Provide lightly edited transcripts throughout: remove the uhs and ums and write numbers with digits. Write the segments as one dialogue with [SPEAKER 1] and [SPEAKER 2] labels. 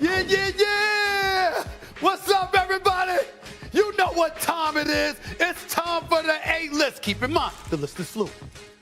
[SPEAKER 1] Yeah, yeah, yeah! What's up, everybody? You know what time it is. It's time for the A-list. Keep in mind, the list is fluid.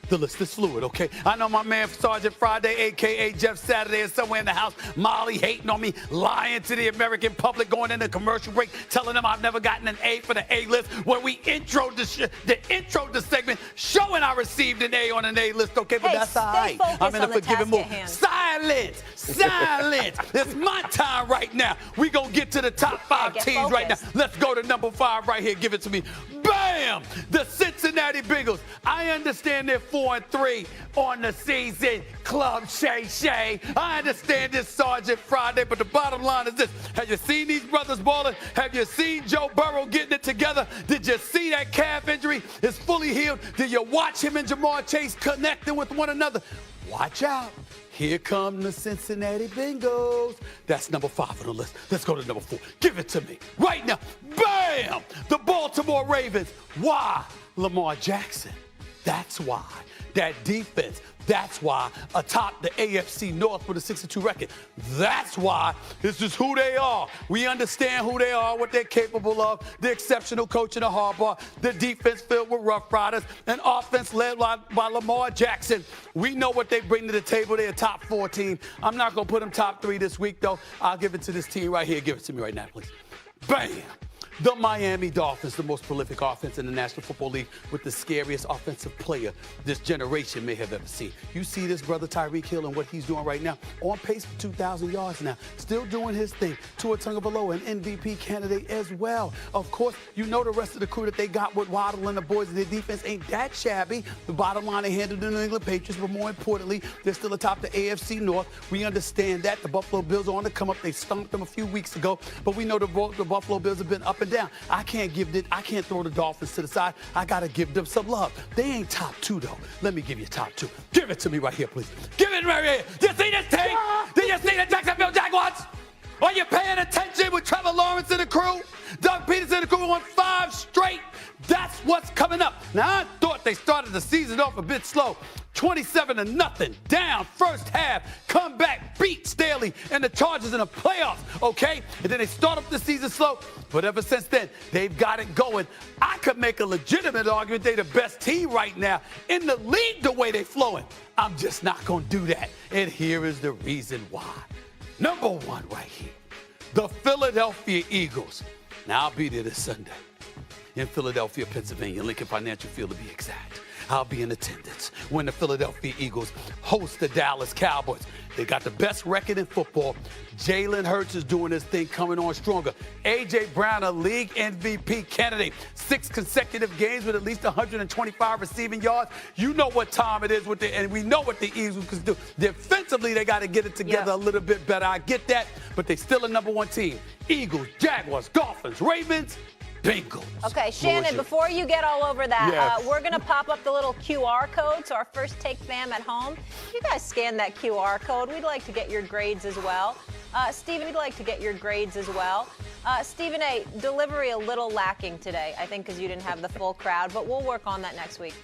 [SPEAKER 1] The list is fluid, okay? I know my man Sergeant Friday, a.k.a. Jeff Saturday, is somewhere in the house. Molly hating on me, lying to the American public, going into commercial break, telling them I've never gotten an A for the A-list. When we introed the segment, showing I received an A on an A-list, okay? But that's all right. I'm in a forgiving mood. Silence! Silence! It's my time right now. We gonna get to the top 5 teams right now. Let's go to number 5 right here. Give it to me. Bam! The Cincinnati Bengals. I understand they're 4-3 on the season. Club Shay Shay. I understand this, Sergeant Friday, but the bottom line is this. Have you seen these brothers balling? Have you seen Joe Burrow getting it together? Did you see that calf injury is fully healed? Did you watch him and Jamar Chase connecting with one another? Watch out. Here come the Cincinnati Bengals. That's number 5 on the list. Let's go to number 4. Give it to me right now. Bam! The Baltimore Ravens. Why? Lamar Jackson. That's why. That defense. That's why. Atop the AFC North with a 6-2 record. That's why. This is who they are. We understand who they are, what they're capable of. The exceptional coach in the Harbaugh. The defense filled with Rough Riders. An offense led by Lamar Jackson. We know what they bring to the table. They're a top 4 team. I'm not going to put them top 3 this week, though. I'll give it to this team right here. Give it to me right now, please. Bam! The Miami Dolphins, the most prolific offense in the National Football League, with the scariest offensive player this generation may have ever seen. You see this brother Tyreek Hill and what he's doing right now, on pace for 2,000 yards now, still doing his thing. Tua Tagovailoa, an MVP candidate as well. Of course, you know the rest of the crew that they got with Waddle and the boys. Their defense ain't that shabby. The bottom line, they handled the New England Patriots, but more importantly, they're still atop the AFC North. We understand that. The Buffalo Bills are on the come up. They stomped them a few weeks ago, but we know the Buffalo Bills have been up and down. I can't throw the Dolphins to the side. I got to give them some love. They ain't top 2, though. Let me give you top 2. Give it to me right here, please. Give it right here. You see this team? Did you see the Jacksonville Jaguars? Are you paying attention with Trevor Lawrence and the crew? Doug Peterson and the crew on 5 straight. That's what's coming up. Now, I thought they started the season off a bit slow. 27-0, down first half, come back, beat Staley and the Chargers in the playoffs, okay? And then they start up the season slow, but ever since then, they've got it going. I could make a legitimate argument they're the best team right now in the league the way they're flowing. I'm just not going to do that, and here is the reason why. Number 1 right here, the Philadelphia Eagles. Now, I'll be there this Sunday in Philadelphia, Pennsylvania, Lincoln Financial Field to be exact. I'll be in attendance when the Philadelphia Eagles host the Dallas Cowboys. They got the best record in football. Jalen Hurts is doing his thing, coming on stronger. A.J. Brown, a league MVP candidate. 6 consecutive games with at least 125 receiving yards. You know what time it is and we know what the Eagles can do. Defensively, they got to get it together a little bit better. I get that, but they still a number 1 team. Eagles, Jaguars, Dolphins, Ravens, Bengals.
[SPEAKER 2] Okay, Shannon, before you get all over that, we're going to pop up the little QR code. So our First Take fam at home, you guys scan that QR code. We'd like to get your grades as well. Stephen, we'd like to get your grades as well. Stephen A., delivery a little lacking today, I think, because you didn't have the full crowd, but we'll work on that next week.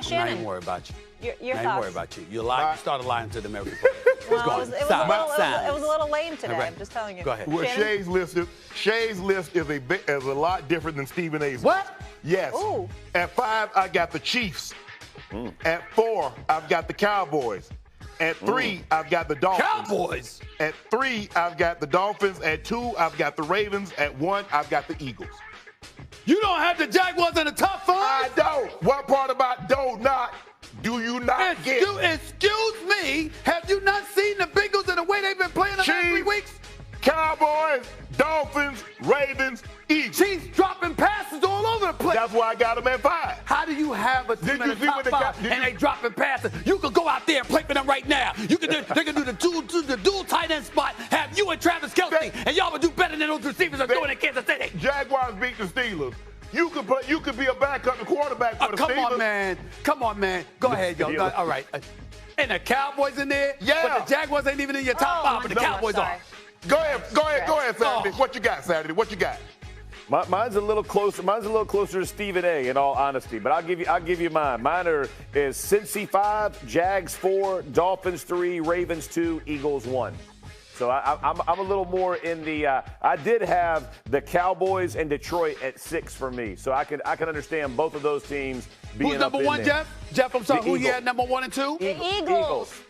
[SPEAKER 2] Shannon.
[SPEAKER 1] I'm not even worried about you.
[SPEAKER 2] Your
[SPEAKER 1] I
[SPEAKER 2] thoughts?
[SPEAKER 1] ain't worried about you. You started lying to the American
[SPEAKER 2] Well, it was a little lame today, I'm just telling you.
[SPEAKER 1] Go ahead.
[SPEAKER 3] Well, Shay's list is a lot different than Stephen A's.
[SPEAKER 1] What?
[SPEAKER 3] Yes.
[SPEAKER 2] Ooh.
[SPEAKER 3] At 5, I got the Chiefs. At 4, I've got the Cowboys. At 3, I've got the Dolphins.
[SPEAKER 1] Cowboys!
[SPEAKER 3] At 3, I've got the Dolphins. At 2, I've got the Ravens. At 1, I've got the Eagles.
[SPEAKER 1] You don't have the Jaguars in the top 5?
[SPEAKER 3] I don't. What part about do you not get?
[SPEAKER 1] Excuse me, have you not seen the Bengals and the way they've been playing the last 3 weeks?
[SPEAKER 3] Cowboys, Dolphins, Ravens, Eagles.
[SPEAKER 1] Chiefs dropping passes all over the place.
[SPEAKER 3] That's why I got them at 5.
[SPEAKER 1] How do you have a team in the top 5 and they dropping passes? You could go out there and play for them right now. They can do the dual tight end spot, have you and Travis Kelce, and y'all would do better than those receivers are doing in Kansas City.
[SPEAKER 3] Jaguars beat the Steelers. You could be a backup and quarterback for the Steelers.
[SPEAKER 1] Come on, man. Go ahead, yo. All right. And the Cowboys in there?
[SPEAKER 3] Yeah.
[SPEAKER 1] But the Jaguars ain't even in your top 5, but the Cowboys are.
[SPEAKER 3] Go ahead, Saturday. What you got, Saturday? What you got?
[SPEAKER 4] Mine's a little closer. Mine's a little closer to Stephen A. In all honesty, but I'll give you mine. Mine is Cincy 5, Jags 4, Dolphins 3, Ravens 2, Eagles 1. So I'm a little more in the. I did have the Cowboys and Detroit at 6 for me. So I can understand both of those teams being
[SPEAKER 1] Who's
[SPEAKER 4] up
[SPEAKER 1] number
[SPEAKER 4] in
[SPEAKER 1] one,
[SPEAKER 4] there.
[SPEAKER 1] Jeff? Jeff, I'm sorry.
[SPEAKER 4] The
[SPEAKER 1] Who you
[SPEAKER 4] Eagles.
[SPEAKER 1] had number 1 and 2?
[SPEAKER 2] The Eagles.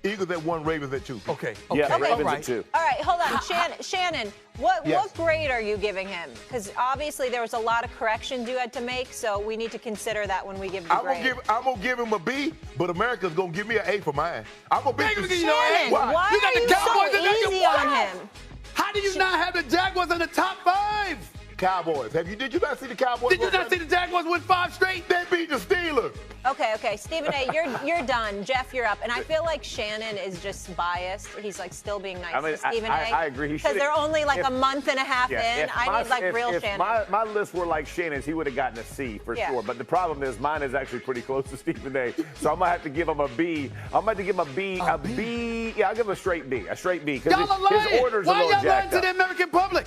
[SPEAKER 3] Eagles at 1, Ravens at 2.
[SPEAKER 1] Okay.
[SPEAKER 4] Yeah,
[SPEAKER 1] Okay.
[SPEAKER 4] Ravens
[SPEAKER 1] All right.
[SPEAKER 4] at 2.
[SPEAKER 2] All right, hold on. Shannon, what grade are you giving him? Because obviously there was a lot of corrections you had to make, so we need to consider that when we give the grade.
[SPEAKER 3] I'm gonna give him a B, but America's gonna give me an A for mine. I'm gonna beat the
[SPEAKER 2] Shannon, why
[SPEAKER 1] You got
[SPEAKER 2] are
[SPEAKER 1] the
[SPEAKER 2] you
[SPEAKER 1] Cowboys
[SPEAKER 2] so
[SPEAKER 1] in there.
[SPEAKER 2] easy on him?
[SPEAKER 1] How do you not have the Jaguars in the top 5?
[SPEAKER 3] Cowboys. Did you not see the Cowboys?
[SPEAKER 1] Did you not see the Jaguars win 5 straight?
[SPEAKER 3] They beat the Steelers.
[SPEAKER 2] Okay, Stephen A., you're done. Jeff, you're up. And I feel like Shannon is just biased. He's like still being nice to Stephen A.
[SPEAKER 4] I agree.
[SPEAKER 2] Because they're only like a month and a half in. I need like real Shannon.
[SPEAKER 4] My list were like Shannon's, he would have gotten a C for sure. But the problem is mine is actually pretty close to Stephen A. So I'm gonna have to give him a B. I'm gonna have to give him a B. Yeah, I'll give him a straight B. Because
[SPEAKER 1] Y'all are lying.
[SPEAKER 4] his orders
[SPEAKER 1] Why
[SPEAKER 4] are a little
[SPEAKER 1] y'all lying
[SPEAKER 4] jacked
[SPEAKER 1] to
[SPEAKER 4] up.
[SPEAKER 1] the American public?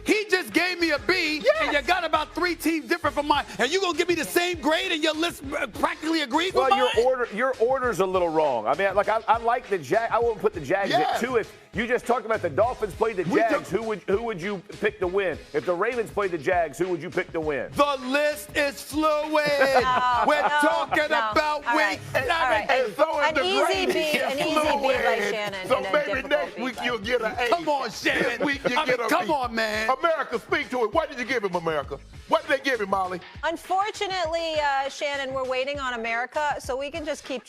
[SPEAKER 1] He just gave me a B, and you got about 3 teams different from mine, and you gonna give me the same grade, and your list practically agrees with mine?
[SPEAKER 4] Your order's a little wrong. I mean, like I like the Jag. I wouldn't put the Jags at 2. If you just talked about the Dolphins played the Jags, who would you pick to win? If the Ravens played the Jags, who would you pick to win?
[SPEAKER 1] The list is fluid. We're talking about week 7.
[SPEAKER 2] An easy B by Shannon.
[SPEAKER 3] So
[SPEAKER 2] and a
[SPEAKER 3] maybe
[SPEAKER 2] difficult
[SPEAKER 3] next
[SPEAKER 2] B
[SPEAKER 3] week
[SPEAKER 2] by
[SPEAKER 3] you'll get an A.
[SPEAKER 1] Come on, Shannon.
[SPEAKER 3] This week you get a
[SPEAKER 1] come
[SPEAKER 3] B.
[SPEAKER 1] on, man.
[SPEAKER 3] America, speak to it. What did you give him, America? What did they give him, Molly?
[SPEAKER 2] Unfortunately, Shannon, we're waiting on America, so we can just keep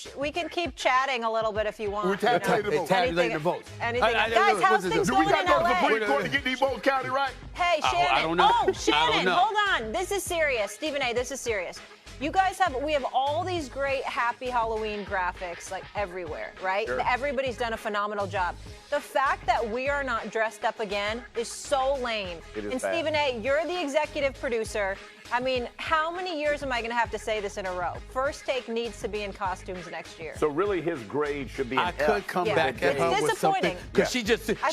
[SPEAKER 2] chatting a little bit if you want.
[SPEAKER 3] We're tabulating the votes.
[SPEAKER 1] Tabulating the votes.
[SPEAKER 2] Anything. Guys, how's things
[SPEAKER 3] Do
[SPEAKER 2] going
[SPEAKER 3] we got
[SPEAKER 2] in
[SPEAKER 3] to go to the
[SPEAKER 2] LA?
[SPEAKER 3] Supreme Court to get these votes counted right?
[SPEAKER 2] Hey, Shannon.
[SPEAKER 1] I don't know.
[SPEAKER 2] Oh,
[SPEAKER 1] I don't
[SPEAKER 2] Shannon,
[SPEAKER 1] know.
[SPEAKER 2] hold on. This is serious. Stephen A., this is serious. We have all these great Happy Halloween graphics like everywhere, right?
[SPEAKER 4] Sure.
[SPEAKER 2] Everybody's done a phenomenal job. The fact that we are not dressed up again is so lame.
[SPEAKER 4] It is
[SPEAKER 2] and
[SPEAKER 4] bad.
[SPEAKER 2] Stephen A., you're the executive producer. I mean, how many years am I going to have to say this in a row? First Take needs to be in costumes next year.
[SPEAKER 4] So really, his grade should be an
[SPEAKER 1] I
[SPEAKER 4] F.
[SPEAKER 1] could come back at
[SPEAKER 2] It's
[SPEAKER 1] her with something
[SPEAKER 2] disappointing.
[SPEAKER 1] because she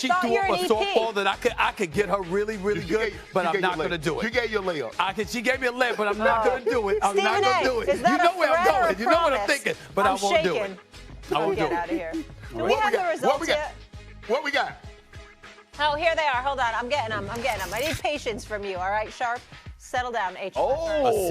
[SPEAKER 2] thought
[SPEAKER 1] threw
[SPEAKER 2] you were
[SPEAKER 1] up a
[SPEAKER 2] an EP.
[SPEAKER 1] softball that I could get her really good, but I'm not going to do
[SPEAKER 3] She
[SPEAKER 1] it.
[SPEAKER 3] gave you a layup.
[SPEAKER 1] She gave me a layup, but I'm not going to do it. I'm not
[SPEAKER 2] Stephen
[SPEAKER 1] going
[SPEAKER 2] A.,
[SPEAKER 1] to do it.
[SPEAKER 2] is that
[SPEAKER 1] You know
[SPEAKER 2] a
[SPEAKER 1] where I'm
[SPEAKER 2] threat or
[SPEAKER 1] going.
[SPEAKER 2] a
[SPEAKER 1] You know what I'm
[SPEAKER 2] promise?
[SPEAKER 1] thinking, but
[SPEAKER 2] I'm
[SPEAKER 1] I won't do it.
[SPEAKER 2] shaking.
[SPEAKER 1] I won't do
[SPEAKER 2] Get
[SPEAKER 1] it.
[SPEAKER 2] out of here. Do we
[SPEAKER 3] What
[SPEAKER 2] have
[SPEAKER 3] we
[SPEAKER 2] the
[SPEAKER 3] got?
[SPEAKER 2] results yet?
[SPEAKER 3] What we got?
[SPEAKER 2] Oh, here they are. Hold on. I'm getting them. I need patience from you. All right, Sharp? Settle down, H.
[SPEAKER 4] Oh.